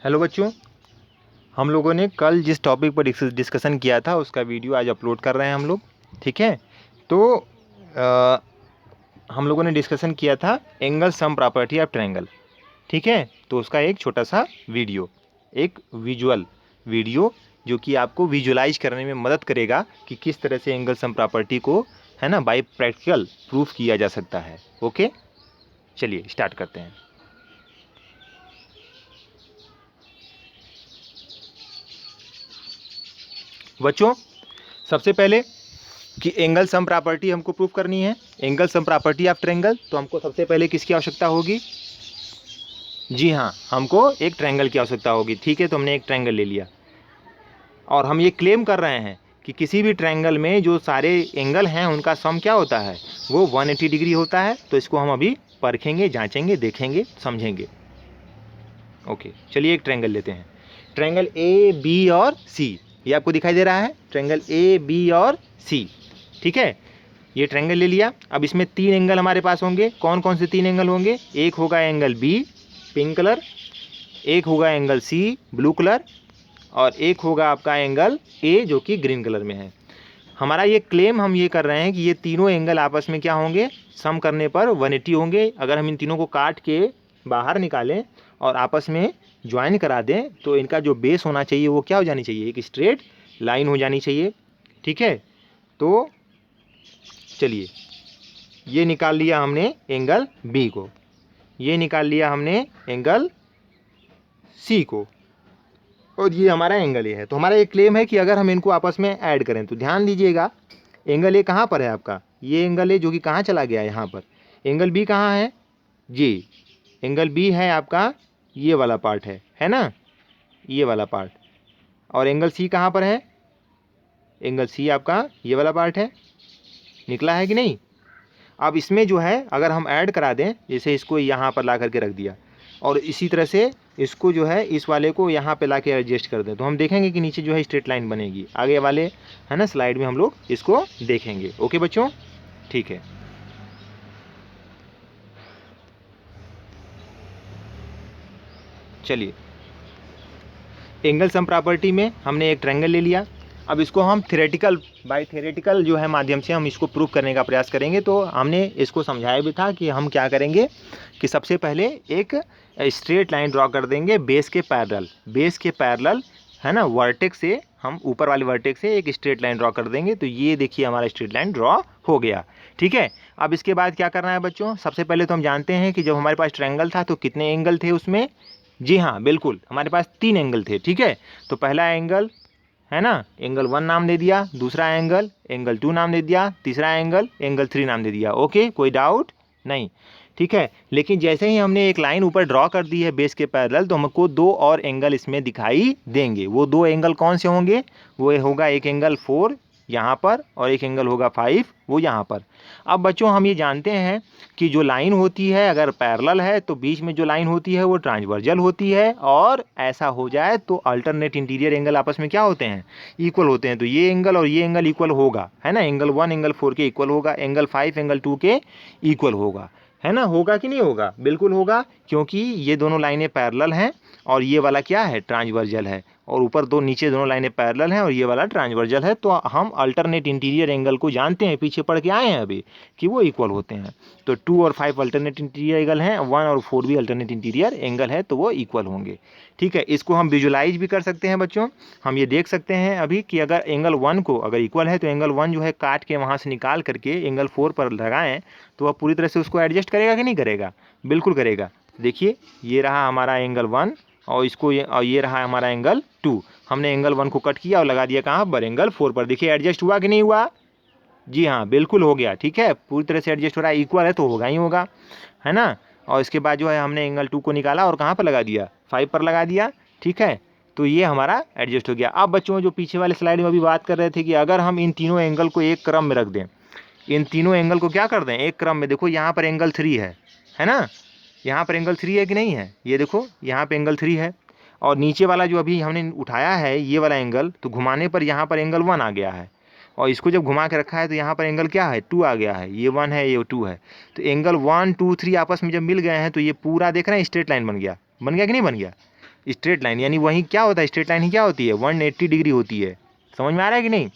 Hello बच्चों, हम लोगों ने कल जिस टॉपिक पर डिस्कशन किया था उसका वीडियो आज अपलोड कर रहे हैं हम लोग। ठीक है, तो हम लोगों ने डिस्कशन किया था angle sum property of triangle. ठीक है, तो उसका एक छोटा सा वीडियो, एक विजुअल वीडियो जो कि आपको विजुअलाइज करने में मदद करेगा कि किस तरह से एंगल सम प्रॉपर्टी को, है ना, बाय प्रैक्टिकल प्रूफ किया जा सकता है। ओके, चलिए स्टार्ट करते हैं। बच्चों, सबसे पहले कि एंगल सम प्रॉपर्टी हमको प्रूफ करनी है, angle sum property of triangle, तो हमको सबसे पहले किसकी आवश्यकता होगी? जी हाँ, हमको एक ट्रायंगल की आवश्यकता होगी। ठीक है, तो हमने एक ट्रायंगल ले लिया और हम ये क्लेम कर रहे हैं कि किसी भी ट्रायंगल में जो सारे एंगल हैं उनका सम क्या होता है, वो 180 डिग्री होता है। तो इसको हम अभी परखेंगे, जांचेंगे, देखेंगे, समझेंगे। ओके, चलिए एक ट्रायंगल लेते हैं। ट्रायंगल ए बी और सी, ये आपको दिखाई दे रहा है, ट्रायंगल ए बी और सी। ठीक है, ये ट्रायंगल ले लिया। अब इसमें तीन एंगल हमारे पास होंगे। कौन कौन से तीन एंगल होंगे? एक होगा एंगल बी पिंक कलर, एक होगा एंगल सी ब्लू कलर, और एक होगा आपका एंगल ए जो कि ग्रीन कलर में है। हमारा ये क्लेम हम ये कर रहे हैं कि ये तीनों एंगल आपस में क्या होंगे, सम करने पर 180 होंगे। अगर हम इन तीनों को काट के बाहर निकालें और आपस में ज्वाइन करा दें तो इनका जो बेस होना चाहिए वो क्या हो जानी चाहिए, एक स्ट्रेट लाइन हो जानी चाहिए। ठीक है, तो चलिए ये निकाल लिया हमने एंगल बी को, ये निकाल लिया हमने एंगल सी को, और ये हमारा एंगल ए है। तो हमारा ये क्लेम है कि अगर हम इनको आपस में ऐड करें तो ध्यान दीजिएगा, एंगल ए कहाँ पर है आपका, ये एंगल ए जो कि कहाँ चला गया है यहाँ पर। एंगल बी कहाँ है जी, एंगल बी है आपका ये वाला पार्ट है ना, ये वाला पार्ट। और एंगल सी कहाँ पर है, एंगल सी आपका ये वाला पार्ट है। निकला है कि नहीं? अब इसमें जो है अगर हम ऐड करा दें, जैसे इसको यहाँ पर ला करके रख दिया और इसी तरह से इसको जो है इस वाले को यहाँ पे ला के एडजस्ट कर दें, तो हम देखेंगे कि नीचे जो है स्ट्रेट लाइन बनेगी। आगे वाले है ना स्लाइड में हम लोग इसको देखेंगे। ओके बच्चों, ठीक है। चलिए, एंगल सम प्रॉपर्टी में हमने एक ट्रायंगल ले लिया। अब इसको हम बाय थ्योरेटिकल जो है माध्यम से हम इसको प्रूव करने का प्रयास करेंगे। तो हमने इसको समझाया भी था कि हम क्या करेंगे कि सबसे पहले एक स्ट्रेट लाइन ड्रॉ कर देंगे बेस के पैरेलल, है ना, वर्टेक्स से हम ऊपर वाले वर्टेक्स से एक स्ट्रेट लाइन ड्रॉ कर देंगे। तो ये देखिए हमारा स्ट्रेट लाइन ड्रॉ हो गया। ठीक है, अब इसके बाद क्या करना है बच्चों, सबसे पहले तो हम जानते हैं कि जब हमारे पास ट्रायंगल था तो कितने एंगल थे उसमें। जी हाँ बिल्कुल, हमारे पास तीन एंगल थे। ठीक है, तो पहला एंगल है ना एंगल 1 नाम दे दिया, दूसरा एंगल एंगल 2 नाम दे दिया, तीसरा एंगल एंगल 3 नाम दे दिया। ओके, कोई डाउट नहीं? ठीक है, लेकिन जैसे ही हमने एक लाइन ऊपर ड्रॉ कर दी है बेस के पैरेलल, तो हमको दो और एंगल इसमें दिखाई देंगे। वो दो एंगल कौन से होंगे? वो होगा एक एंगल 4 यहाँ पर और एक एंगल होगा 5 वो यहाँ पर। अब बच्चों हम ये जानते हैं कि जो लाइन होती है अगर पैरेलल है तो बीच में जो लाइन होती है वो ट्रांसवर्जल होती है, और ऐसा हो जाए तो अल्टरनेट इंटीरियर एंगल आपस में क्या होते हैं, इक्वल होते हैं। तो ये एंगल और ये एंगल इक्वल होगा, है ना, एंगल 1 एंगल 4 के इक्वल होगा, एंगल 5 एंगल 2 के इक्वल होगा, है ना। होगा कि नहीं होगा? बिल्कुल होगा, क्योंकि ये दोनों लाइनें पैरेलल हैं और ये वाला क्या है, ट्रांसवर्जल है, और ऊपर दो नीचे दोनों लाइनें पैरेलल हैं और ये वाला ट्रांसवर्जल है। तो हम अल्टरनेट इंटीरियर एंगल को जानते हैं, पीछे पढ़ के आए हैं अभी कि वो इक्वल होते हैं। तो 2 और 5 अल्टरनेट इंटीरियर एंगल हैं, 1 और 4 भी अल्टरनेट इंटीरियर एंगल है, तो वो इक्वल होंगे। ठीक है, इसको हम विजुलाइज भी कर सकते हैं बच्चों। हम ये देख सकते हैं अभी कि अगर एंगल 1 को अगर इक्वल है तो एंगल 1 जो है काट के वहाँ से निकाल करके एंगल 4 पर लगाएं तो वह पूरी तरह से उसको एडजस्ट करेगा कि नहीं करेगा? बिल्कुल करेगा। देखिए ये रहा हमारा एंगल 1 और ये रहा हमारा एंगल 2। हमने एंगल 1 को कट किया और लगा दिया कहाँ पर, एंगल 4 पर। देखिए एडजस्ट हुआ कि नहीं हुआ? जी हाँ बिल्कुल हो गया। ठीक है, पूरी तरह से एडजस्ट हो रहा है, इक्वल है तो होगा ही होगा, है ना। और इसके बाद जो है हमने एंगल 2 को निकाला और कहाँ पर लगा दिया, 5 पर लगा दिया। ठीक है, तो ये हमारा एडजस्ट हो गया। अब बच्चों जो पीछे वाले स्लाइड में अभी बात कर रहे थे कि अगर हम इन तीनों एंगल को एक क्रम में रख दें, इन तीनों एंगल को क्या कर दें एक क्रम में। देखो यहाँ पर एंगल 3 है ना, यहाँ पर एंगल 3 है कि नहीं है, ये देखो यहाँ पे एंगल 3 है, और नीचे वाला जो अभी हमने उठाया है ये वाला एंगल, तो घुमाने पर यहाँ पर एंगल 1 आ गया है, और इसको जब घुमा के रखा है तो यहाँ पर एंगल क्या है, 2 आ गया है। ये 1 है, ये 2 है, तो एंगल 1 2 3 आपस में जब मिल गए हैं तो ये पूरा देख रहे हैं स्ट्रेट लाइन बन गया कि नहीं बन गया? स्ट्रेट लाइन, यानी वही क्या होता है, स्ट्रेट लाइन ही क्या होती है, 180 डिग्री होती है। समझ में आ रहा है कि नहीं?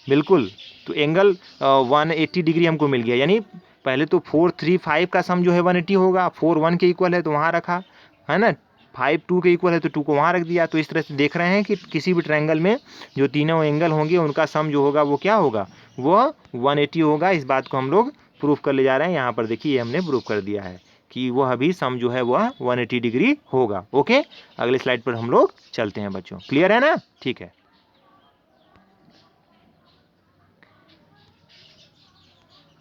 बिल्कुल। तो एंगल 180 डिग्री हमको मिल गया, यानी पहले तो 435 का सम जो है 180 होगा, 4 1 के इक्वल है तो वहाँ रखा, है ना, 5 2 के इक्वल है तो 2 को वहाँ रख दिया। तो इस तरह से देख रहे हैं कि किसी भी ट्रायंगल में जो तीनों एंगल होंगे उनका सम जो होगा वो क्या होगा, वो 180 होगा। इस बात को हम लोग प्रूफ कर ले जा रहे हैं। यहाँ पर देखिए, ये हमने प्रूफ कर दिया है कि वह भी सम जो है वह 180 डिग्री होगा। ओके, अगले स्लाइड पर हम लोग चलते हैं बच्चों। क्लियर है ना? ठीक है।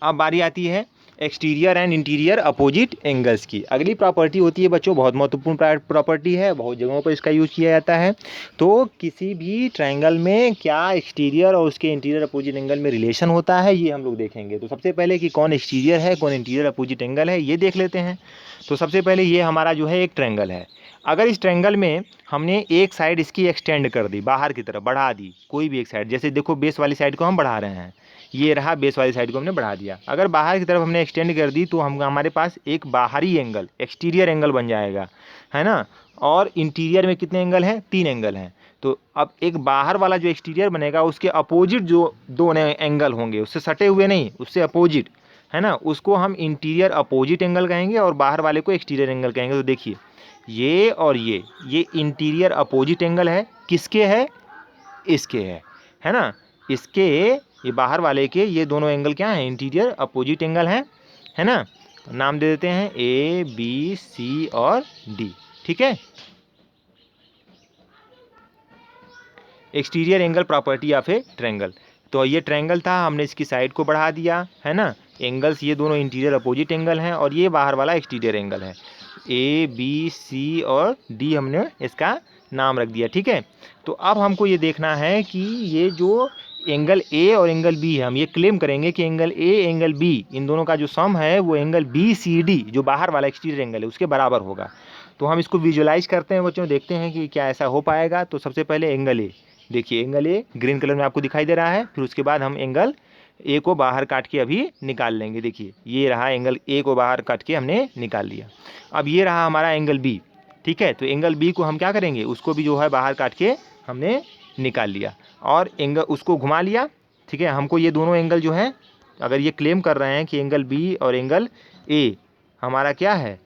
अब बारी आती है exterior and interior opposite angles की। अगली प्रॉपर्टी होती है बच्चों, बहुत महत्वपूर्ण प्रॉपर्टी है, बहुत जगहों पर इसका यूज़ किया जाता है। तो किसी भी ट्रायंगल में क्या एक्सटीरियर और उसके इंटीरियर अपोजिट एंगल में रिलेशन होता है, ये हम लोग देखेंगे। तो सबसे पहले कि कौन एक्सटीरियर है, कौन इंटीरियर अपोजिट एंगल है, ये देख लेते हैं। तो सबसे पहले ये हमारा जो है एक ट्रायंगल है। अगर इस ट्रायंगल में हमने एक साइड इसकी एक्सटेंड कर दी, बाहर की तरफ बढ़ा दी, कोई भी एक साइड, जैसे देखो बेस वाली साइड को हम बढ़ा रहे हैं, ये रहा बेस वाली साइड को हमने बढ़ा दिया। अगर बाहर की तरफ हमने एक्सटेंड कर दी तो हम हमारे पास एक बाहरी एंगल, एक्सटीरियर एंगल बन जाएगा, है ना। और इंटीरियर में कितने एंगल हैं? 3 एंगल हैं। तो अब एक बाहर वाला जो एक्सटीरियर बनेगा उसके अपोजिट जो दो एंगल होंगे, उससे सटे हुए नहीं, उससे अपोजिट, है ना, उसको हम इंटीरियर अपोजिट एंगल कहेंगे और बाहर वाले को एक्सटीरियर एंगल कहेंगे। तो देखिए, ये और ये इंटीरियर अपोजिट एंगल है। किसके है? इसके है ना। इसके, ये बाहर वाले के, ये दोनों एंगल क्या हैं? इंटीरियर अपोजिट एंगल हैं, है ना। नाम दे देते हैं ए बी सी और डी। ठीक है। Exterior angle property of A triangle. तो ये ट्रायंगल था, हमने इसकी साइड को बढ़ा दिया, है ना। एंगल्स ये दोनों इंटीरियर अपोजिट एंगल हैं और ये बाहर वाला एक्सटीरियर एंगल है। ए बी सी और डी हमने इसका नाम रख दिया। ठीक है। तो अब हमको ये देखना है कि ये जो एंगल ए और एंगल बी है, हम ये क्लेम करेंगे कि एंगल ए एंगल बी, इन दोनों का जो सम है वो एंगल बी सी डी, जो बाहर वाला एक्सटीरियर एंगल है, उसके बराबर होगा। तो हम इसको विजुलाइज करते हैं बच्चों, देखते हैं कि क्या ऐसा हो पाएगा। तो सबसे पहले एंगल ए, देखिए एंगल ए ग्रीन कलर में आपको दिखाई दे रहा है। फिर उसके बाद हम एंगल ए को बाहर काट के अभी निकाल लेंगे। देखिए ये रहा एंगल ए को बाहर काट के हमने निकाल लिया। अब ये रहा हमारा एंगल बी। ठीक है। तो एंगल बी को हम क्या करेंगे, उसको भी जो है बाहर काट के हमने निकाल लिया और एंगल उसको घुमा लिया। ठीक है। हमको ये दोनों एंगल जो है, अगर ये क्लेम कर रहे हैं कि एंगल बी और एंगल ए हमारा क्या है,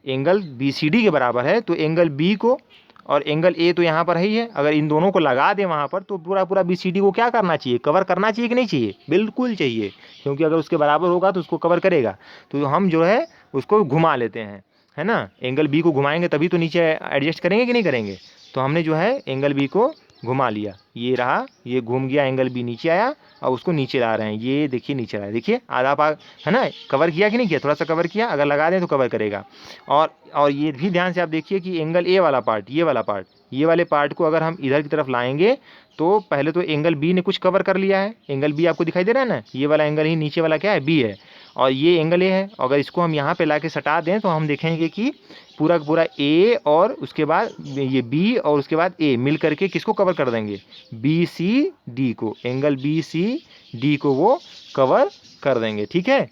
एंगल बी सी डी के बराबर है, तो एंगल बी को और एंगल ए तो यहाँ पर ही है, अगर इन दोनों को लगा दें वहाँ पर तो पूरा पूरा बी सी डी को क्या करना चाहिए, कवर करना चाहिए कि नहीं चाहिए? बिल्कुल चाहिए, क्योंकि अगर उसके बराबर होगा तो उसको कवर करेगा। तो हम जो है उसको घुमा लेते हैं, है ना। एंगल बी को घुमाएंगे तभी तो नीचे एडजस्ट करेंगे कि नहीं करेंगे। तो हमने जो है एंगल बी को घुमा लिया, ये रहा, ये घूम गया, एंगल बी नीचे आया। अब उसको नीचे ला रहे हैं, ये देखिए नीचे आया, देखिए आधा भाग, है ना। कवर किया कि नहीं किया? थोड़ा सा कवर किया, अगर लगा दें तो कवर करेगा। और ये भी ध्यान से आप देखिए कि एंगल ए वाला पार्ट, ये वाला पार्ट, ये वाले पार्ट को अगर हम इधर की तरफ लाएंगे तो पहले तो एंगल बी ने कुछ कवर कर लिया है। एंगल बी आपको दिखाई दे रहा है ना, ये वाला एंगल ही नीचे वाला क्या है, बी है, और ये एंगल ए है। अगर इसको हम यहाँ पे ला के सटा दें तो हम देखेंगे कि पूरा का पूरा ए और उसके बाद ये बी और उसके बाद ए मिल करके किसको कवर कर देंगे, बी सी डी को, एंगल बी सी डी को वो कवर कर देंगे। ठीक है।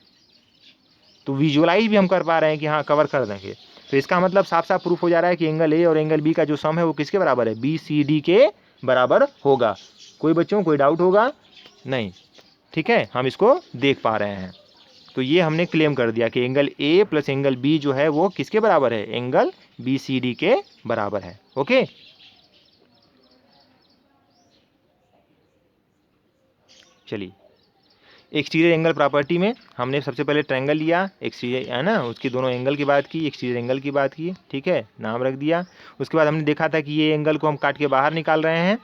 तो विजुअलाइज भी हम कर पा रहे हैं कि हाँ कवर कर देंगे। तो इसका मतलब साफ साफ प्रूफ हो जा रहा है कि एंगल ए और एंगल बी का जो सम है वो किसके बराबर है, बी सी डी के बराबर होगा। कोई बच्चों कोई डाउट होगा? नहीं। ठीक है, हम इसको देख पा रहे हैं। तो ये हमने क्लेम कर दिया कि एंगल ए प्लस एंगल बी जो है वो किसके बराबर है, एंगल बी सी डी के बराबर है। ओके। चलिए, एक्सटीरियर एंगल प्रॉपर्टी में हमने सबसे पहले ट्रायंगल लिया, एक्सटीरियर है ना, उसके दोनों एंगल की बात की, एक्सटीरियर एंगल की बात की। ठीक है, नाम रख दिया। उसके बाद हमने देखा था कि ये एंगल को हम काट के बाहर निकाल रहे हैं,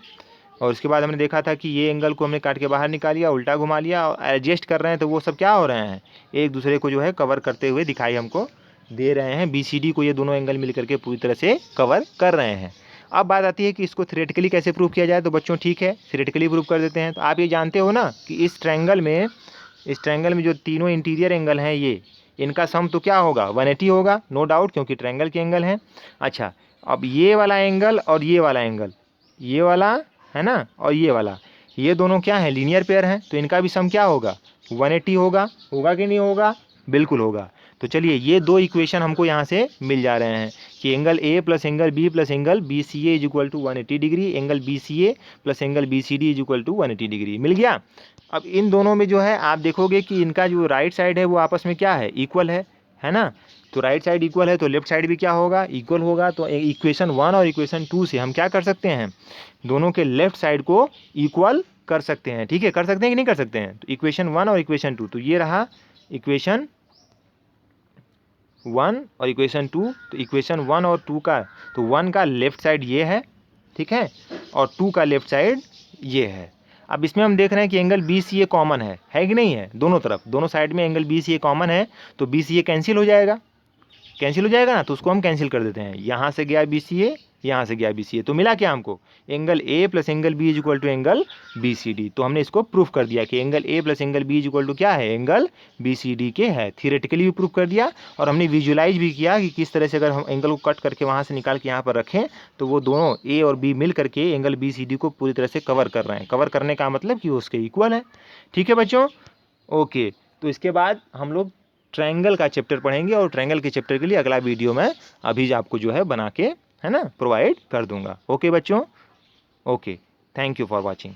और उसके बाद हमने देखा था कि ये एंगल को हमने काट के बाहर निकाल लिया, उल्टा घुमा लिया और एडजस्ट कर रहे हैं। तो वो सब क्या हो रहे हैं, एक दूसरे को जो है कवर करते हुए दिखाई हमको दे रहे हैं। बी सी डी को ये दोनों एंगल मिल करके पूरी तरह से कवर कर रहे हैं। अब बात आती है कि इसको थ्योरेटिकली कैसे प्रूव किया जाए। तो बच्चों ठीक है, थ्योरेटिकली प्रूव कर देते हैं। तो आप ये जानते हो ना कि इस ट्रायंगल में जो तीनों इंटीरियर एंगल हैं, ये इनका सम तो क्या होगा, 180 होगा, नो डाउट, क्योंकि ट्रायंगल के एंगल हैं। अच्छा, अब ये वाला एंगल और ये वाला एंगल, ये वाला है ना और ये वाला, ये दोनों क्या है, लीनियर पेयर हैं। तो इनका भी सम क्या होगा, 180 होगा। होगा कि नहीं होगा? बिल्कुल होगा। तो चलिए, ये दो इक्वेशन हमको यहाँ से मिल जा रहे हैं कि angle A plus angle b plus angle B c a is equal to 180 degree, angle B c a plus angle B C d is equal to 180 degree. मिल गया। अब इन दोनों में जो है आप देखोगे कि इनका जो राइट साइड है वो आपस में क्या है, इक्वल है ना। तो राइट साइड इक्वल है तो लेफ्ट साइड भी क्या होगा, इक्वल होगा। तो इक्वेशन 1 और इक्वेशन 2 से हम क्या कर सकते हैं, दोनों के लेफ्ट साइड को इक्वल कर सकते हैं। ठीक है, कर सकते हैं कि नहीं कर सकते हैं। तो इक्वेशन 1 और इक्वेशन 2, तो ये रहा इक्वेशन 1 और इक्वेशन 2। तो इक्वेशन 1 और 2 का, तो 1 का लेफ्ट साइड ये है, ठीक है, और 2 का लेफ्ट साइड ये है। अब इसमें हम देख रहे हैं कि एंगल बी सी ए कॉमन है कि नहीं है, दोनों तरफ, दोनों साइड में एंगल बी सी ए कॉमन है। तो बी सी ए कैंसिल हो जाएगा, कैंसिल हो जाएगा ना, तो उसको हम कैंसिल कर देते हैं। यहाँ से गया बी सी ए, यहाँ से गया बी सी ए, तो मिला क्या हमको, angle A plus angle B is equal to angle B C D. तो हमने इसको प्रूफ कर दिया कि angle A plus angle B is equal to क्या है, एंगल बी सी डी के है। थियोरेटिकली भी प्रूफ कर दिया और हमने विजुअलाइज भी किया कि किस तरह से अगर हम एंगल को कट करके वहाँ से निकाल के यहाँ पर रखें तो वो दोनों ए और बी मिल करके एंगल बी सी डी को पूरी तरह से कवर कर रहे हैं। कवर करने का मतलब कि वो उसके इक्वल है। ठीक है बच्चों, ओके। तो इसके बाद हम लोग ट्रायंगल का चैप्टर पढ़ेंगे और ट्रायंगल के चैप्टर के लिए अगला वीडियो मैं अभी आपको जो है बना के, है ना, प्रोवाइड कर दूंगा। ओके बच्चों, okay, thank you for watching.